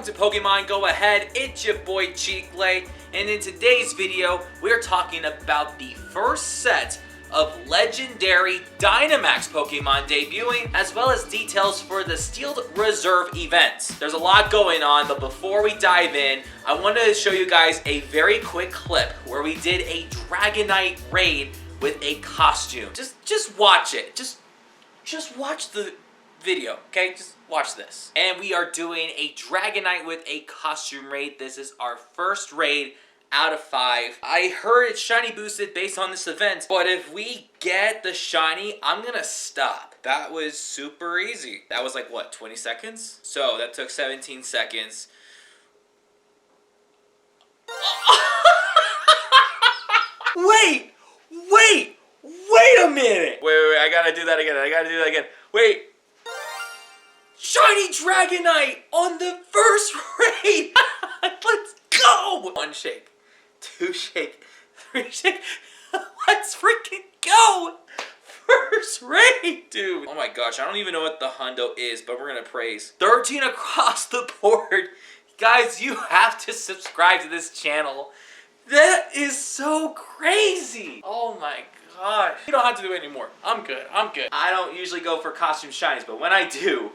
welcome to Pokemon Go Ahead. It's your boy Cheeklay, and in today's video, we're talking about the first set of legendary Dynamax Pokemon debuting, as well as details for the Sealed Reserve event. There's a lot going on, but before we dive in, I wanted to show you guys a very quick clip where we did a Dragonite raid with a costume. Just watch it. Just watch the video, okay? Just watch this. And we are doing a Dragonite with a costume raid. This is our first raid out of 5. I heard it's shiny boosted based on this event, but if we get the shiny, I'm gonna stop. That was super easy. That was like, what, 20 seconds? So that took 17 seconds. Wait a minute. Wait, I gotta do that again. Wait. Shiny Dragonite on the first raid. Let's go. 1 shake, 2 shake, 3 shake. Let's freaking go. First raid, dude. Oh my gosh, I don't even know what the hundo is, but we're gonna praise. 13 across the board. Guys, you have to subscribe to this channel. That is so crazy. Oh my gosh. You don't have to do it anymore. I'm good. I don't usually go for costume shinies, but when I do,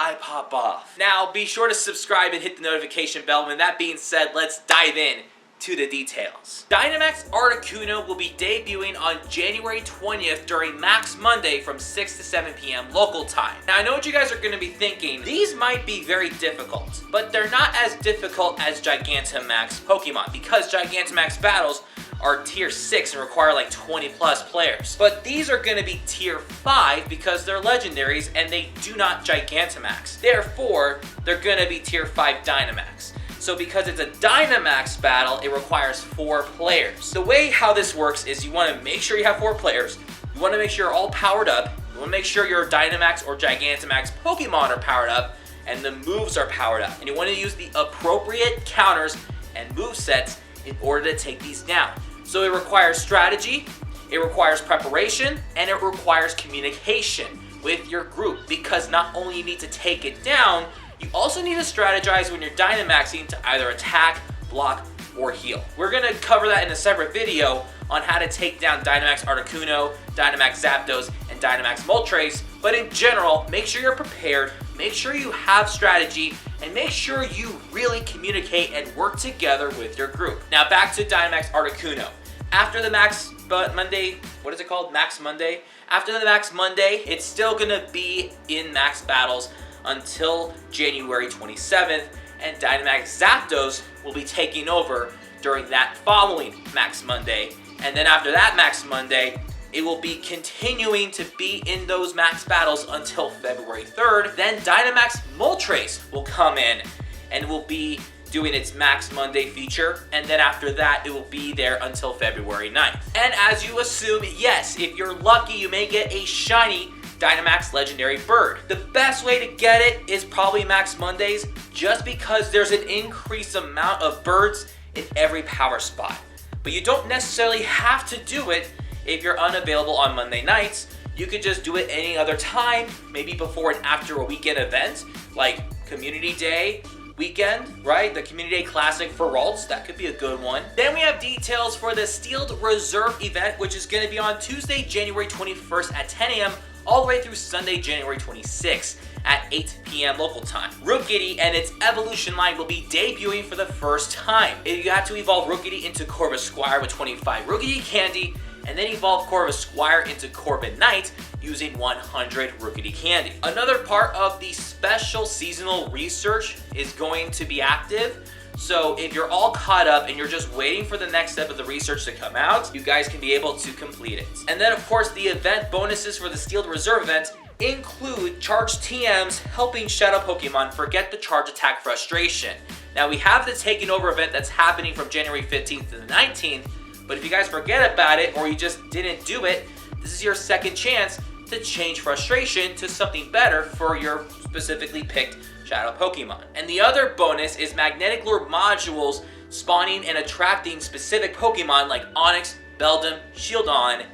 I pop off. Now, be sure to subscribe and hit the notification bell. With that being said, let's dive in to the details. Dynamax Articuno will be debuting on January 20th during Max Monday from 6 to 7 p.m. local time. Now, I know what you guys are going to be thinking. These might be very difficult, but they're not as difficult as Gigantamax Pokemon because Gigantamax battles are tier 6 and require like 20 plus players. But these are gonna be tier 5 because they're legendaries and they do not Gigantamax. Therefore, they're gonna be tier 5 Dynamax. So because it's a Dynamax battle, it requires 4 players. The way how this works is you wanna make sure you have 4 players, you wanna make sure you're all powered up, you wanna make sure your Dynamax or Gigantamax Pokemon are powered up, and the moves are powered up. And you wanna use the appropriate counters and movesets in order to take these down. So it requires strategy, it requires preparation, and it requires communication with your group, because not only you need to take it down, you also need to strategize when you're Dynamaxing to either attack, block, or heal. We're gonna cover that in a separate video on how to take down Dynamax Articuno, Dynamax Zapdos, and Dynamax Moltres, but in general, make sure you're prepared, make sure you have strategy, and make sure you really communicate and work together with your group. Now back to Dynamax Articuno. After the Max Monday, what is it called? Max Monday? After the Max Monday, it's still gonna be in Max Battles until January 27th, and Dynamax Zapdos will be taking over during that following Max Monday. And then after that Max Monday, it will be continuing to be in those Max Battles until February 3rd. Then Dynamax Moltres will come in and will be doing its Max Monday feature, and then after that, it will be there until February 9th. And as you assume, yes, if you're lucky, you may get a shiny Dynamax Legendary Bird. The best way to get it is probably Max Mondays, just because there's an increased amount of birds in every power spot. But you don't necessarily have to do it if you're unavailable on Monday nights. You could just do it any other time, maybe before and after a weekend event, like Community Day, weekend, right? The Community Day Classic for Ralts, that could be a good one. Then we have details for the Sealed Reserve event, which is going to be on Tuesday, January 21st at 10 a.m. all the way through Sunday, January 26th at 8 p.m. local time. Rookidee and its evolution line will be debuting for the first time. You have to evolve Rookidee into Corvusquire with 25 Rookidee candy, and then evolve Corvusquire into Corviknight using 100 Rookidee candy. Another part of the special seasonal research is going to be active. So if you're all caught up and you're just waiting for the next step of the research to come out, you guys can be able to complete it. And then of course the event bonuses for the Sealed Reserve event include charged TMs helping Shadow Pokemon forget the charge attack frustration. Now we have the Taking Over event that's happening from January 15th to the 19th, but if you guys forget about it or you just didn't do it, this is your second chance to change frustration to something better for your specifically picked Shadow Pokemon. And the other bonus is Magnetic Lure modules spawning and attracting specific Pokemon like Onix, Beldum, Shieldon,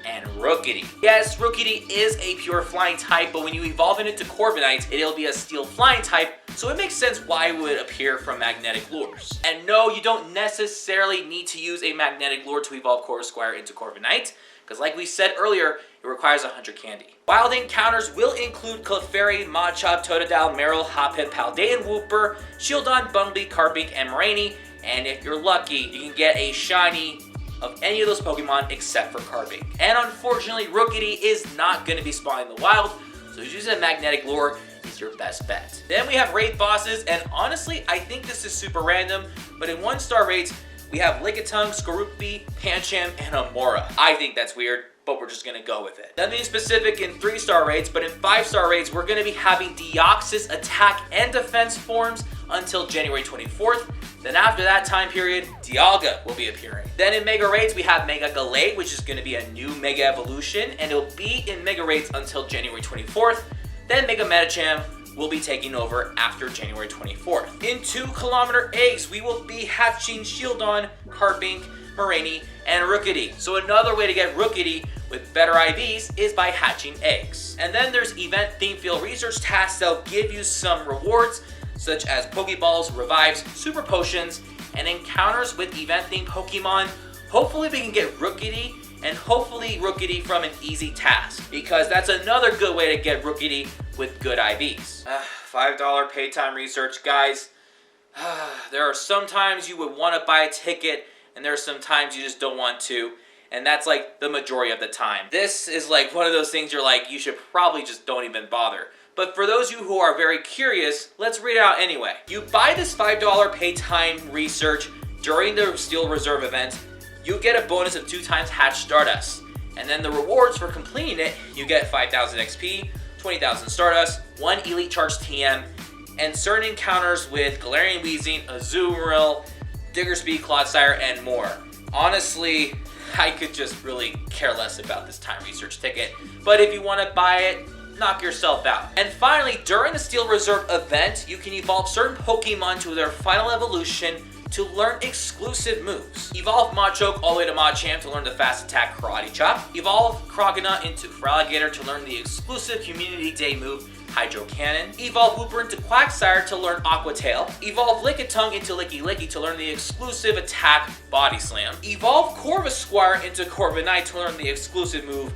and Rookidee. Yes, Rookidee is a pure flying type, but when you evolve it into Corviknight, it'll be a steel flying type, so it makes sense why it would appear from magnetic lures. And no, you don't necessarily need to use a magnetic lure to evolve Corvisquire into Corviknight, because like we said earlier, it requires 100 candy. Wild encounters will include Clefairy, Machop, Totodile, Marill, Hoppip, Paldean Wooper, Shieldon, Bumblebee, Carbink, and Moraine, and if you're lucky, you can get a shiny of any of those Pokemon except for Carbink. And unfortunately, Rookidee is not going to be spawning in the wild, so using a magnetic lure is your best bet. Then we have raid bosses, and honestly, I think this is super random, but in 1-star raids, we have Lickitung, Skorupi, Pancham, and Amora. I think that's weird, but we're just gonna go with it. Nothing specific in 3-star raids, but in 5-star raids, we're gonna be having Deoxys attack and defense forms until January 24th. Then after that time period, Dialga will be appearing. Then in Mega Raids, we have Mega Gallade, which is gonna be a new Mega Evolution, and it'll be in Mega Raids until January 24th. Then Mega Medicham will be taking over after January 24th. In 2-kilometer eggs, we will be hatching Shieldon, Carbink, Moraine, and Rookidee. So another way to get Rookidee with better IVs is by hatching eggs. And then there's event theme field research tasks that'll give you some rewards, such as Pokeballs, Revives, Super Potions, and encounters with event themed Pokemon. Hopefully we can get Rookidee, and hopefully Rookidee from an easy task, because that's another good way to get Rookidee with good IVs. $5 pay time research, guys. There are some times you would want to buy a ticket, and there are some times you just don't want to, and that's like the majority of the time. This is like one of those things you're like, you should probably just don't even bother. But for those of you who are very curious, let's read it out anyway. You buy this $5 pay time research during the Steel Reserve event, you get a bonus of 2 times Hatch Stardust. And then the rewards for completing it, you get 5,000 XP, 20,000 Stardust, 1 Elite Charge TM, and certain encounters with Galarian Weezing, Azumarill, Diggersby, Clodsire, and more. Honestly, I could just really care less about this time research ticket, but if you want to buy it, knock yourself out. And finally, during the Steel Reserve event, you can evolve certain Pokemon to their final evolution to learn exclusive moves. Evolve Machoke all the way to Machamp to learn the fast attack Karate Chop. Evolve Croconaut into Feraligatr to learn the exclusive Community Day move Hydro Cannon. Evolve Wooper into Quagsire to learn Aqua Tail. Evolve Lickitung into Licky Licky to learn the exclusive attack Body Slam. Evolve Corvisquire into Corviknight to learn the exclusive move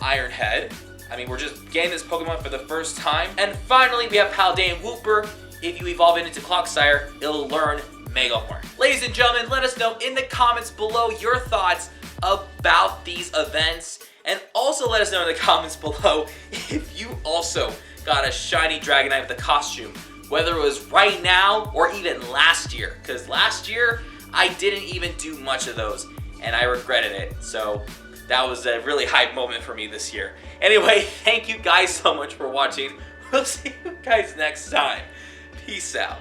Iron Head. I mean, we're just getting this Pokemon for the first time. And finally, we have Paldean Wooper. If you evolve it into Clocksire, it'll learn Mega Horn. Ladies and gentlemen, let us know in the comments below your thoughts about these events. And also let us know in the comments below if you also got a Shiny Dragonite with a costume, whether it was right now or even last year. Because last year, I didn't even do much of those, and I regretted it. So that was a really hype moment for me this year. Anyway, thank you guys so much for watching. We'll see you guys next time. Peace out.